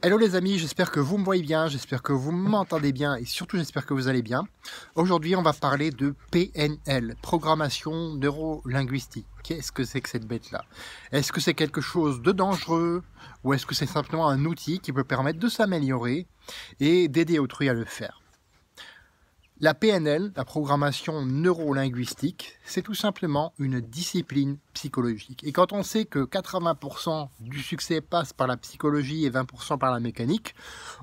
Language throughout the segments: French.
Hello les amis, j'espère que vous me voyez bien, j'espère que vous m'entendez bien et surtout j'espère que vous allez bien. Aujourd'hui on va parler de PNL, programmation neuro-linguistique. Qu'est-ce que c'est que cette bête-là? Est-ce que c'est quelque chose de dangereux ou est-ce que c'est simplement un outil qui peut permettre de s'améliorer et d'aider autrui à le faire? La PNL, la programmation neuro-linguistique, c'est tout simplement une discipline psychologique. Et quand on sait que 80% du succès passe par la psychologie et 20% par la mécanique,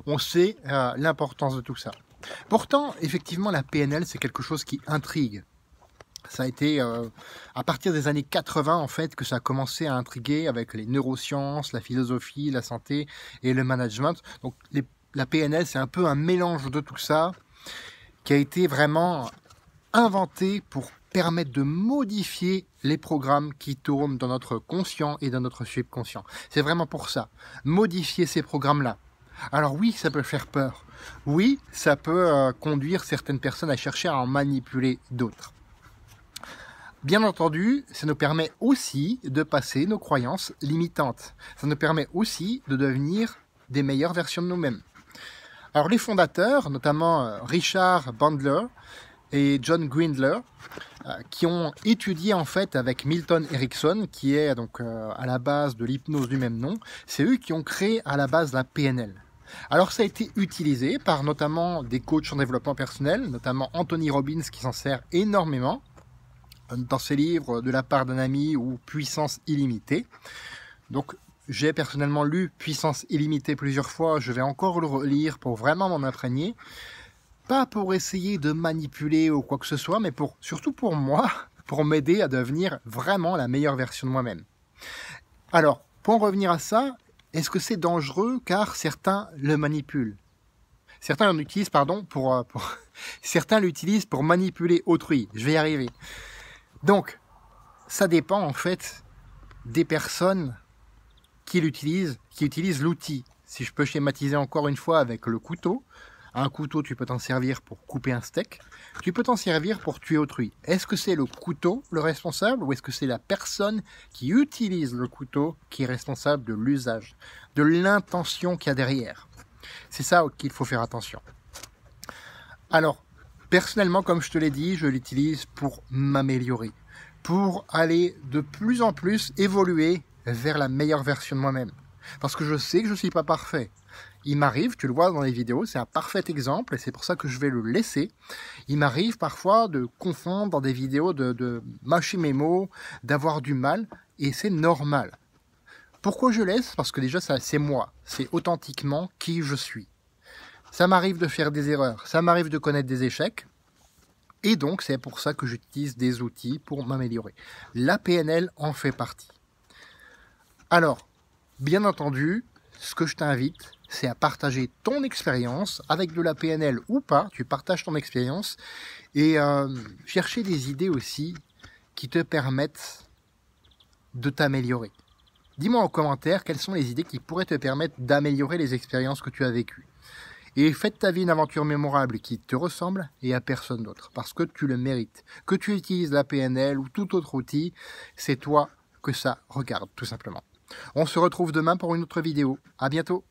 on sait l'importance de tout ça. Pourtant, effectivement, la PNL, c'est quelque chose qui intrigue. Ça a été à partir des années 80 en fait que ça a commencé à intriguer avec les neurosciences, la philosophie, la santé et le management. Donc la PNL, c'est un peu un mélange de tout ça, qui a été vraiment inventé pour permettre de modifier les programmes qui tournent dans notre conscient et dans notre subconscient. C'est vraiment pour ça, modifier ces programmes-là. Alors oui, ça peut faire peur. Oui, ça peut conduire certaines personnes à chercher à en manipuler d'autres. Bien entendu, ça nous permet aussi de passer nos croyances limitantes. Ça nous permet aussi de devenir des meilleures versions de nous-mêmes. Alors les fondateurs, notamment Richard Bandler et John Grindler, qui ont étudié en fait avec Milton Erickson, qui est donc à la base de l'hypnose du même nom, c'est eux qui ont créé à la base la PNL. Alors ça a été utilisé par notamment des coachs en développement personnel, notamment Anthony Robbins qui s'en sert énormément dans ses livres De la part d'un ami ou Puissance illimitée. Donc j'ai personnellement lu Puissance illimitée plusieurs fois, je vais encore le relire pour vraiment m'en imprégner. Pas pour essayer de manipuler ou quoi que ce soit, mais surtout pour moi, pour m'aider à devenir vraiment la meilleure version de moi-même. Alors, pour en revenir à ça, est-ce que c'est dangereux car certains le manipulent? Certains l'utilisent, certains l'utilisent pour manipuler autrui. Je vais y arriver. Donc, ça dépend en fait des personnes qui utilisent l'outil. Si je peux schématiser encore une fois avec le couteau, un couteau, tu peux t'en servir pour couper un steak, tu peux t'en servir pour tuer autrui. Est-ce que c'est le couteau le responsable ou est-ce que c'est la personne qui utilise le couteau qui est responsable de l'usage, de l'intention qu'il y a derrière? C'est ça qu'il faut faire attention. Alors, personnellement, comme je te l'ai dit, je l'utilise pour m'améliorer, pour aller de plus en plus évoluer vers la meilleure version de moi-même. Parce que je sais que je ne suis pas parfait. Il m'arrive, tu le vois dans les vidéos, c'est un parfait exemple et c'est pour ça que je vais le laisser. Il m'arrive parfois de confondre dans des vidéos, de mâcher mes mots, d'avoir du mal et c'est normal. Pourquoi je laisse? Parce que déjà c'est moi, c'est authentiquement qui je suis. Ça m'arrive de faire des erreurs, ça m'arrive de connaître des échecs. Et donc c'est pour ça que j'utilise des outils pour m'améliorer. La PNL en fait partie. Alors, bien entendu, ce que je t'invite, c'est à partager ton expérience avec de la PNL ou pas. Tu partages ton expérience et chercher des idées aussi qui te permettent de t'améliorer. Dis-moi en commentaire quelles sont les idées qui pourraient te permettre d'améliorer les expériences que tu as vécues. Et fais de ta vie une aventure mémorable qui te ressemble et à personne d'autre, parce que tu le mérites. Que tu utilises la PNL ou tout autre outil, c'est toi que ça regarde, tout simplement. On se retrouve demain pour une autre vidéo. À bientôt.